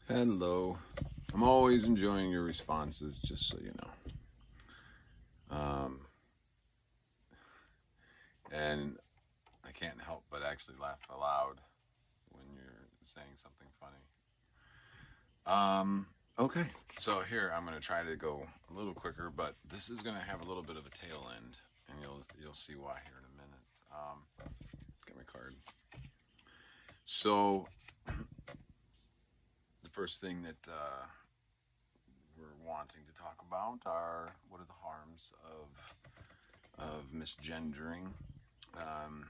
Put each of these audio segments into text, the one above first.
Hello. I'm always enjoying your responses, just so you know. And I can't help but actually laugh aloud when you're saying something funny. Um, okay. So here I'm gonna try to go a little quicker, but this is gonna have a little bit of a tail end, and you'll see why here in a minute. Let's get my card. So the first thing that we're wanting to talk about are what are the harms of misgendering. Um,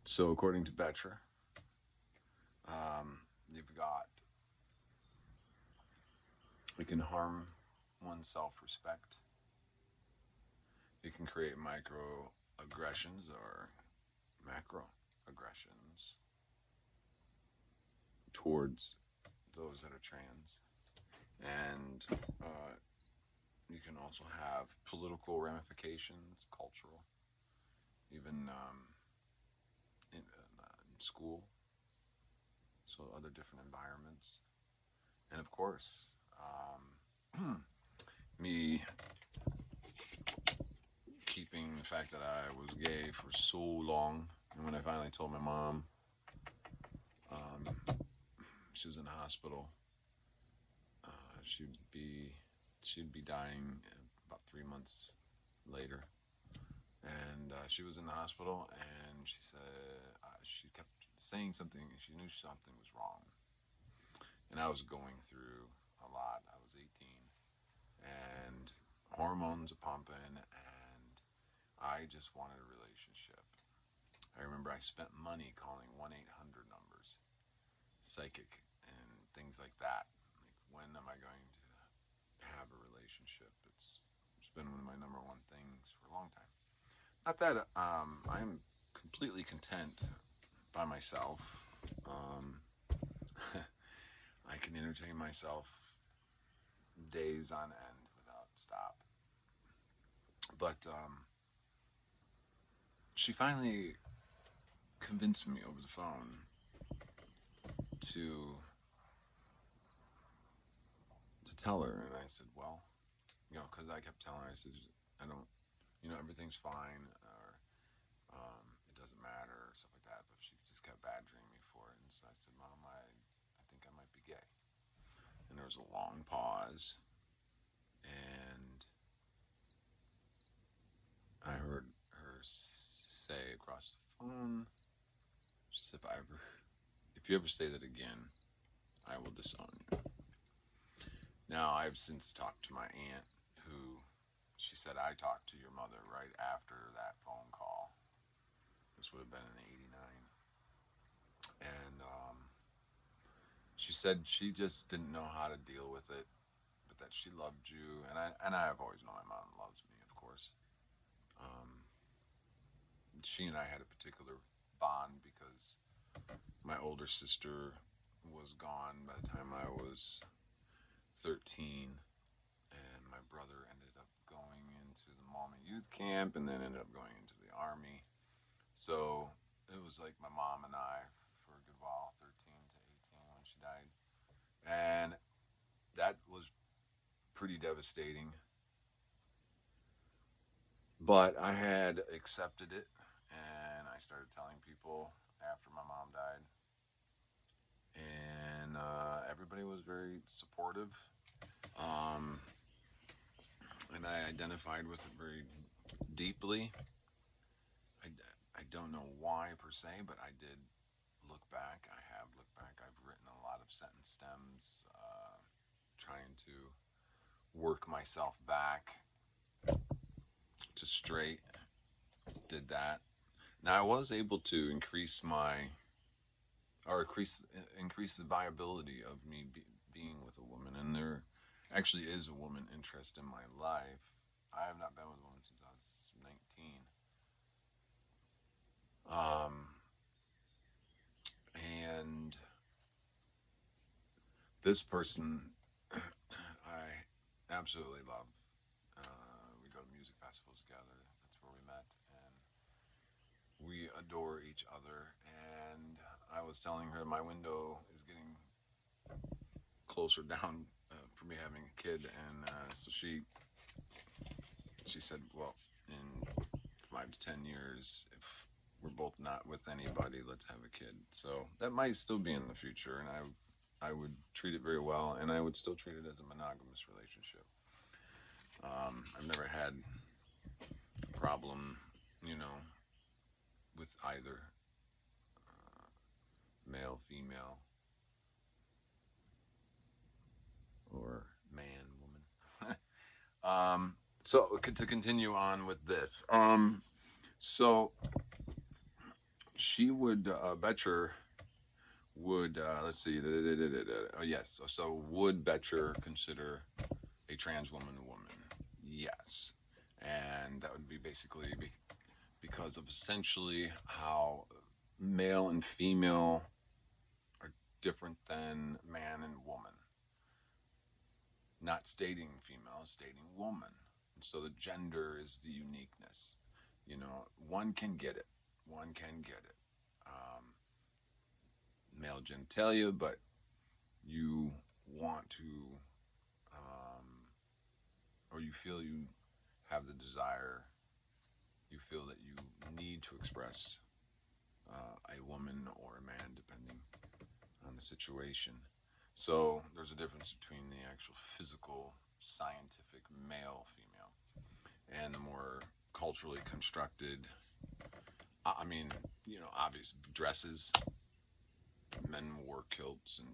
so according to Betcher, you've got it can harm one's self-respect. It can create microaggressions or macroaggressions towards those that are trans, and you can also have political ramifications, cultural, even in school, so other different environments, and of course, me keeping the fact that I was gay for so long, and when I finally told my mom, um, she was in the hospital. She'd be dying about 3 months later, and she was in the hospital, and she said she kept saying something. She knew something was wrong, and I was going through a lot. I was 18, and hormones are pumping, and I just wanted a relationship. I remember I spent money calling 1-800 numbers, psychic, and things like that. Like, when am I going to have a relationship? It's been one of my number one things for a long time. Not that I'm completely content by myself. Um, I can entertain myself days on end without stop. But she finally convinced me over the phone to tell her, and I said, well, because I kept telling her, I said, I don't, everything's fine, or it doesn't matter, or stuff like that. But she just kept badgering me for it, and so I said, Mom, I think I might be gay. And there was a long pause, and I heard her say across the phone, she said, if you ever say that again, I will disown you. Now, I've since talked to my aunt, who she said I talked to your mother right after that phone call. This would have been in '89, and she said she just didn't know how to deal with it, but that she loved you, and I have always known my mom loves me, of course. Um, she and I had a particular bond because my older sister was gone by the time I was 13, and my brother ended up going into the Malma youth camp and then ended up going into the army. So it was like my mom and I for a good while, 13 to 18 when she died. And that was pretty devastating. But I had accepted it, and I started telling people after my mom died. And everybody was very supportive. Um, and I identified with it very deeply. I, I don't know why per se, but I did look back. I have looked back. I've written a lot of sentence stems, trying to work myself back to straight. Did that. Now I was able to increase the viability of me being with a woman, and there actually is a woman interest in my life. I have not been with a woman since I was 19. And this person I absolutely love. We go to music festivals together. That's where we met, and we adore each other. And I was telling her my window is getting closer down for me having a kid, and so she said, well, in 5 to 10 years, if we're both not with anybody, let's have a kid. So that might still be in the future, and I would treat it very well, and I would still treat it as a monogamous relationship. I've never had a problem, you know, with either male, female, or man, woman. So to continue on with this, so she would Betcher would let's see, oh yes, so would Betcher consider a trans woman a woman? Yes, and that would be basically because of essentially how male and female are different than man and woman. Not stating female, stating woman. And so the gender is the uniqueness. You know, one can get it. One can get it. Um, Male genitalia, but you want to, um, or you feel you have the desire, you feel that you need to express a woman or a man, depending on the situation. So there's a difference between the actual physical, scientific male, female, and the more culturally constructed. I mean, obvious dresses. Men wore kilts and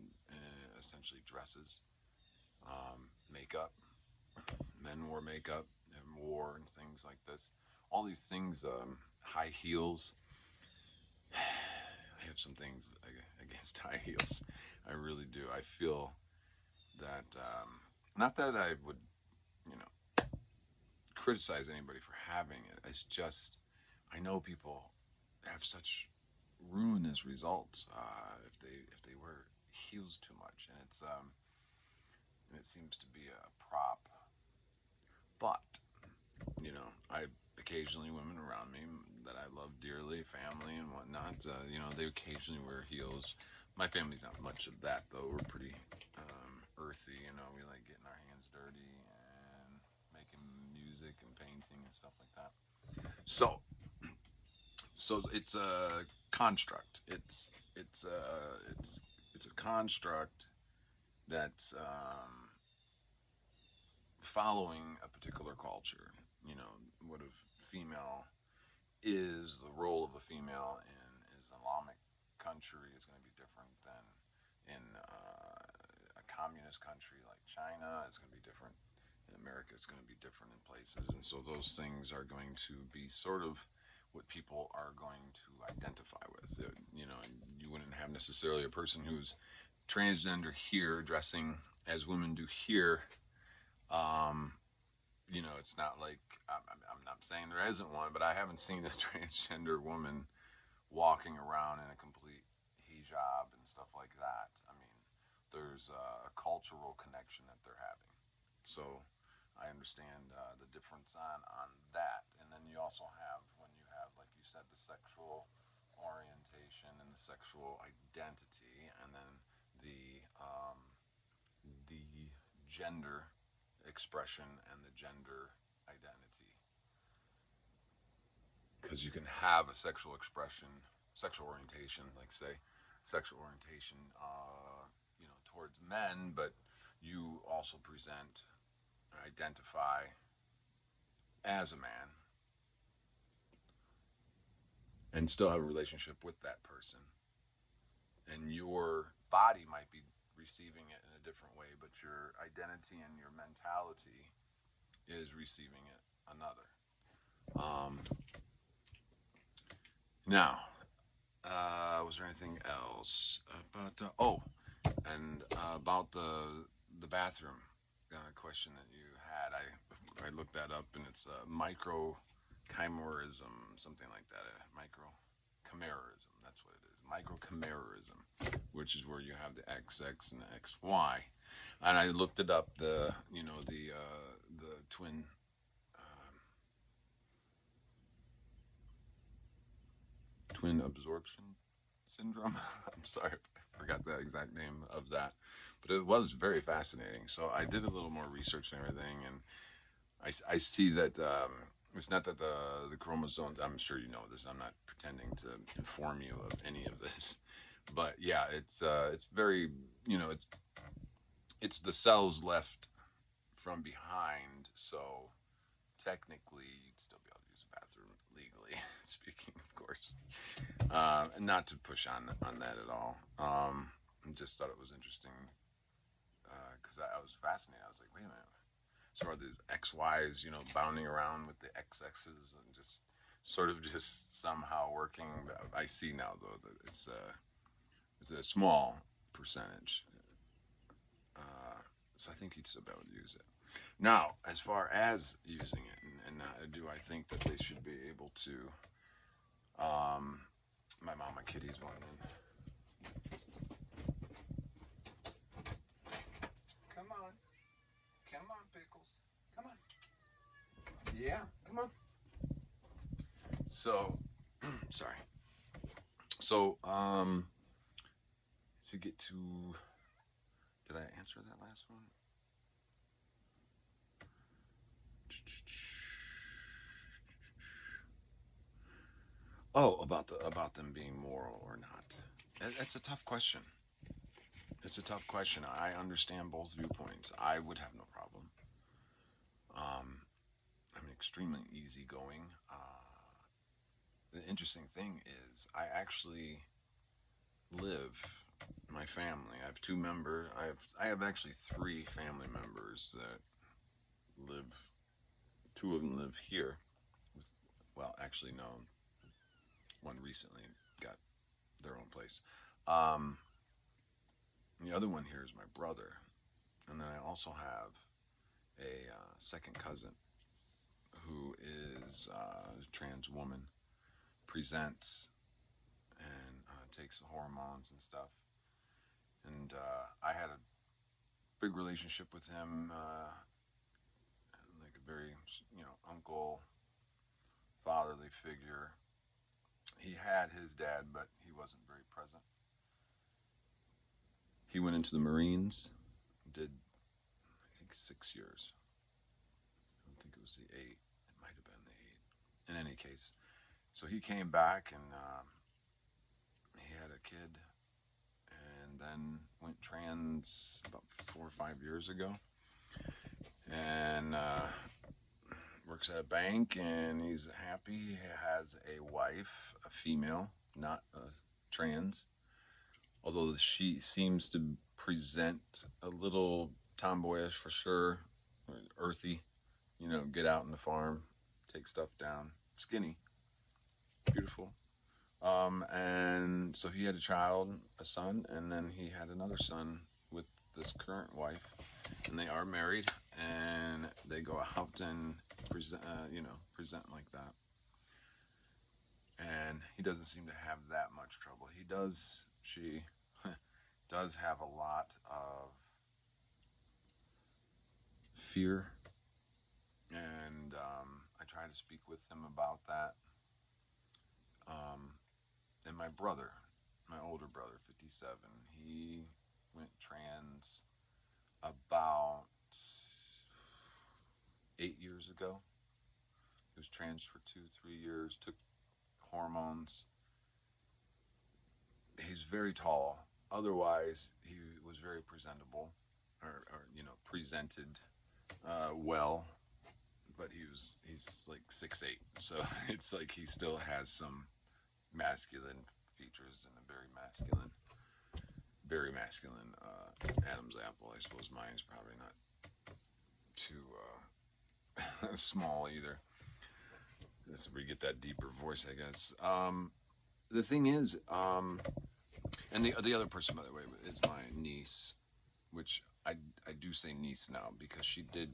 essentially dresses. Makeup. Men wore makeup and wore and things like this. All these things. High heels. I have some things against high heels. I really do. I feel that not that I would, you know, criticize anybody for having it. It's just I know people have such ruinous results if they wear heels too much, and it seems to be a prop. But I occasionally women around me that I love dearly, family and whatnot. They occasionally wear heels. My family's not much of that though. We're pretty earthy. We like getting our hands dirty and making music and painting and stuff like that. So it's a construct. It's a construct that's following a particular culture. What a female is, the role of a female in Islamic country is going to be different than in a communist country like China. It's going to be different in America. It's going to be different in places, and so those things are going to be sort of what people are going to identify with. You wouldn't have necessarily a person who's transgender here dressing as women do here. Um, it's not like I'm not saying there isn't one, but I haven't seen a transgender woman walking around in a complete hijab and stuff like that. I mean, there's a cultural connection that they're having. So I understand the difference on that. And then you also have, when you have, like you said, the sexual orientation and the sexual identity, and then the gender expression and the gender identity. Because you can have a sexual expression, sexual orientation, like say, sexual orientation, towards men, but you also present, identify as a man, and still have a relationship with that person. And your body might be receiving it in a different way, but your identity and your mentality is receiving it another. Now, was there anything else about? And about the bathroom question that you had. I looked that up, and it's microchimerism, something like that. Microchimerism. That's what it is. Microchimerism, which is where you have the XX and the XY. And I looked it up. The twin. Twin absorption syndrome. I'm sorry, I forgot the exact name of that, but it was very fascinating. So I did a little more research and everything, and I see that it's not that the chromosomes. I'm sure you know this. I'm not pretending to inform you of any of this, but yeah, it's very, you know, it's the cells left from behind. So technically, you'd still be able to use a bathroom legally speaking, of course. And not to push on that at all. I just thought it was interesting because I was fascinated. I was like, wait a minute. So are these XYs, you know, bounding around with the XXs and just sort of just somehow working? I see now though that it's a small percentage. Uh, so I think you'd still be able to use it. Now, as far as using it, and do I think that they should be able to? My mama kitty's wanting in. Come on, come on, Pickles, come on. Yeah, come on. So, sorry. So, to get to, did I answer that last one? Oh, about them being moral or not. That's a tough question. It's a tough question. I understand both viewpoints. I would have no problem. Um, I'm extremely easygoing. The interesting thing is, I actually live my family. I have two members. I have actually three family members that live. Two of them live here. With, well, actually, no. One recently got their own place. Um, the other one here is my brother, and then I also have a second cousin who is a trans woman, presents and takes the hormones and stuff. And I had a big relationship with him, like a very, you know, uncle, fatherly figure. He had his dad, but he wasn't very present. He went into the Marines, did I think 6 years. I don't think it was the eight. It might have been the eight. In any case, so he came back and he had a kid, and then went trans about 4 or 5 years ago, and works at a bank, and he's happy. He has a wife, a female, not a trans, although she seems to present a little tomboyish for sure, or earthy. You know, get out in the farm, take stuff down, skinny, beautiful. And so he had a child, a son, and then he had another son with this current wife, and they are married, and they go out and present, present like that. And he doesn't seem to have that much trouble. He does, she does have a lot of fear, and I try to speak with him about that. Um, and my brother, my older brother, 57, he went trans about 8 years ago. He was trans for 2, 3 years, took hormones. He's very tall. Otherwise, he was very presentable, or you know, presented well. But he's like 6'8", so it's like he still has some masculine features and a very masculine Adam's apple. I suppose mine's probably not too small either. That's where you get that deeper voice, I guess. The thing is, and the other person, by the way, is my niece, which I do say niece now because she did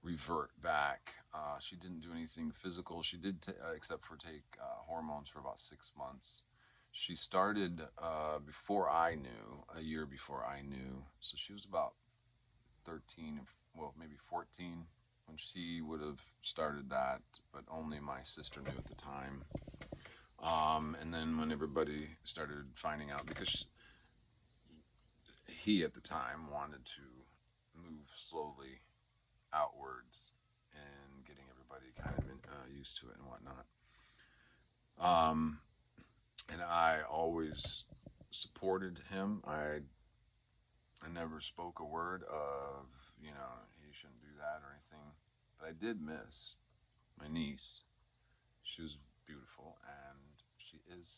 revert back. She didn't do anything physical. She did, except for take hormones for about 6 months. She started before I knew, a year before I knew. So she was about 13, well, maybe 14 when she would have started that, but only my sister knew at the time. And then when everybody started finding out, because he at the time wanted to move slowly outwards and getting everybody kind of used to it and whatnot. Um, and I always supported him. I never spoke a word of, he shouldn't do that or anything. But I did miss my niece. She was beautiful, and she is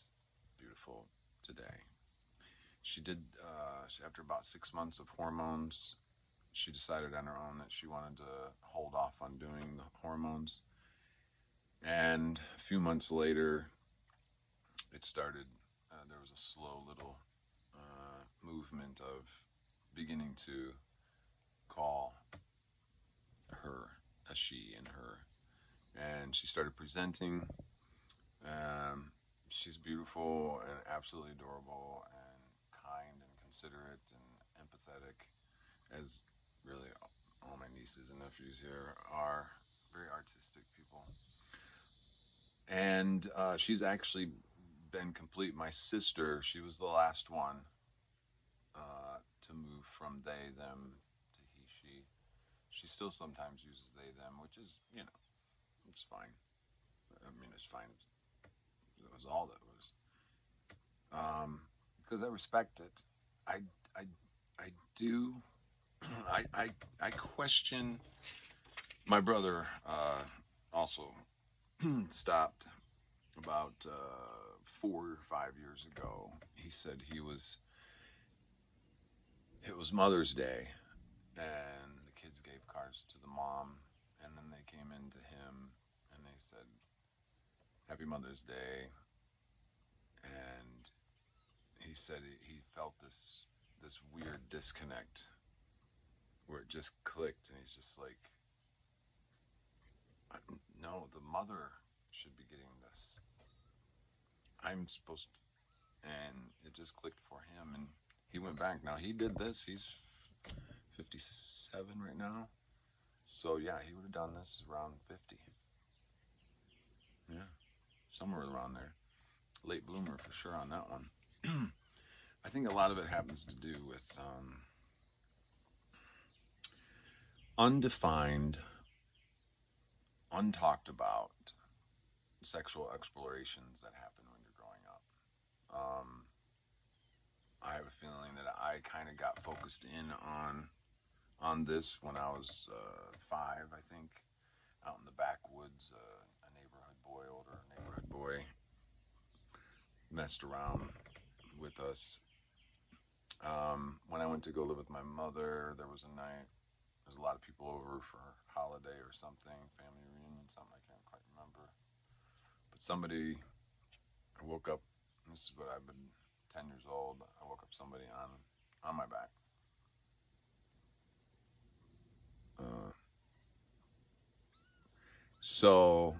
beautiful today. She did, after about 6 months of hormones, she decided on her own that she wanted to hold off on doing the hormones. And a few months later, it started, there was a slow little movement of beginning to call her a she and her. And she started presenting. Um, she's beautiful and absolutely adorable and kind and considerate and empathetic, as really all my nieces and nephews here are very artistic people. And she's actually been complete. My sister, she was the last one to move from they, them to he, she. She still sometimes uses they, them, which is, it's fine. I mean, it's fine. It was all that was. Because I respect it. I, I, I do. I question. My brother also stopped about 4 or 5 years ago. He said it was Mother's Day, and the kids gave cards to the mom, and then they came in to him, and they said, "Happy Mother's Day," and he said he felt this weird disconnect where it just clicked, and he's just like, "No, the mother should be getting this. I'm supposed to," and it just clicked for him, and he went back. Now he did this. He's 57 right now. So yeah, he would have done this around 50. Yeah, somewhere around there. Late bloomer for sure on that one. I think a lot of it happens to do with undefined, untalked about sexual explorations that happen when you're growing up. I have a feeling that I kind of got focused in on this when I was 5, I think, out in the backwoods. A neighborhood boy, older neighborhood boy, messed around with us. When I went to go live with my mother, there was a night. There was a lot of people over for a holiday or something, family reunion, something I can't quite remember. But somebody, I woke up. This is what I've been 10 years old. I woke up somebody on my back. Uh, so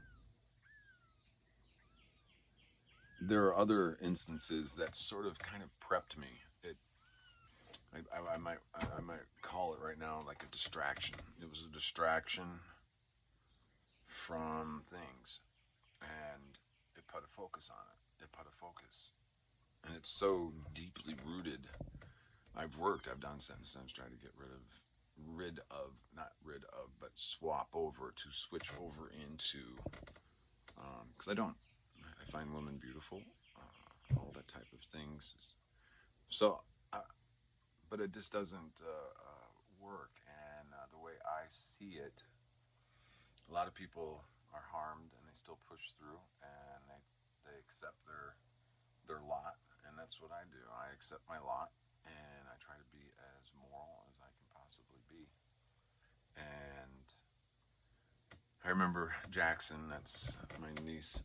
there are other instances that sort of kind of prepped me. I might call it right now like a distraction. It was a distraction from things, and it put a focus on it. It put a focus, and it's so deeply rooted. I've done sentences trying to get not rid of, but swap over to switch over into, because I find women beautiful, all that type of things. So, uh, but it just doesn't work. And the way I see it, a lot of people are harmed and they still push through and they accept their lot, and that's what I do. I accept my lot and I try to be as moral as I can possibly be. And I remember Jackson, that's my niece.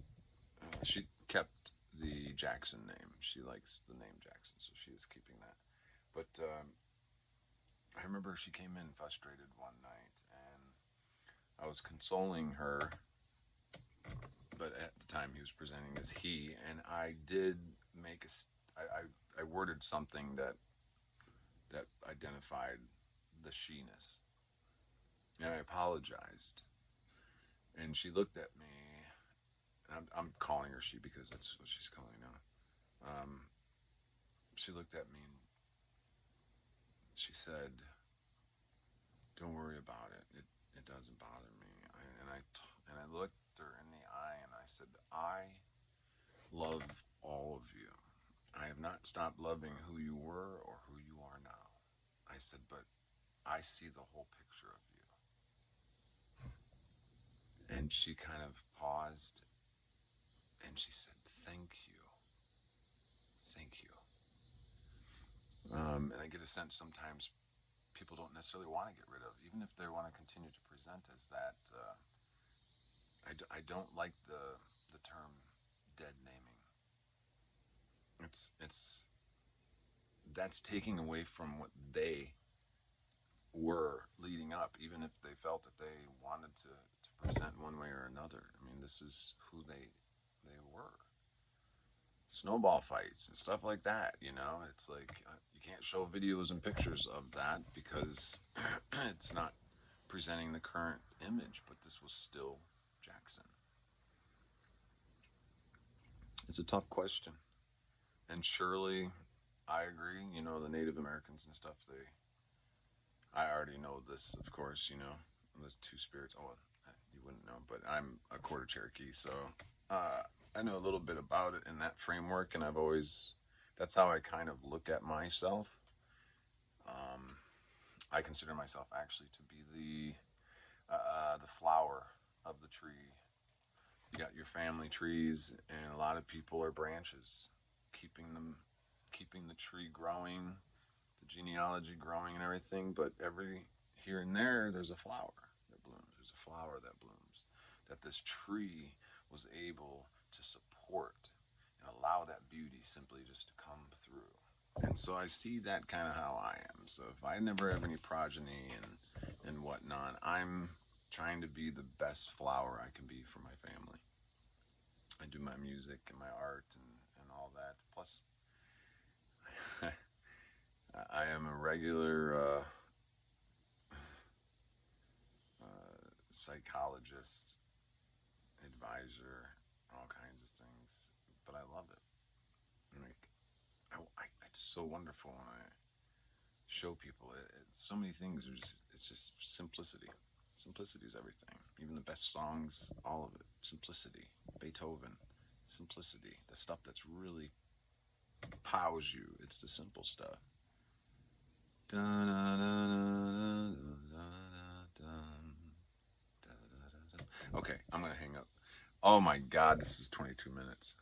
She kept the Jackson name. She likes the name Jackson, so she is keeping that. But I remember she came in frustrated one night, and I was consoling her, but at the time he was presenting as he, and I did make I worded something that identified the she-ness, and I apologized, and she looked at me, I'm calling her she because that's what she's calling now. Um, she looked at me and she said, "Don't worry about it. It doesn't bother me." And I looked her in the eye and I said, "I love all of you. I have not stopped loving who you were or who you are now." I said, "But I see the whole picture of you." And she kind of paused and she said, "Thank you, thank you." And I get a sense sometimes people don't necessarily want to get rid of, even if they want to continue to present as that. I don't like the term dead naming. It's that's taking away from what they were leading up, even if they felt that they wanted to present one way or another. I mean, this is who they were. Snowball fights and stuff like that, you know? It's like you can't show videos and pictures of that because it's not presenting the current image, but this was still Jackson. It's a tough question. And surely I agree, you know, the Native Americans and stuff, I already know this, of course, you know, there's two spirits. Oh, you wouldn't know, but I'm a quarter Cherokee, so uh, I know a little bit about it in that framework, and that's how I kind of look at myself. Um, I consider myself actually to be the flower of the tree. You got your family trees, and a lot of people are branches, keeping them, keeping the tree growing, the genealogy growing, and everything. But every here and there, there's a flower that blooms. There's a flower that blooms. That this tree was able to support and allow that beauty simply just to come through. And so I see that kind of how I am. So if I never have any progeny and whatnot, I'm trying to be the best flower I can be for my family. I do my music and my art and all that. Plus, I am a regular psychologist, advisor, all kinds of things. But I love it. Like, it's so wonderful when I show people so many things. It's just simplicity. Simplicity is everything. Even the best songs, all of it. Simplicity. Beethoven. Simplicity. The stuff that's really pows you. It's the simple stuff. Okay, I'm gonna hang up. Oh my God, this is 22 minutes.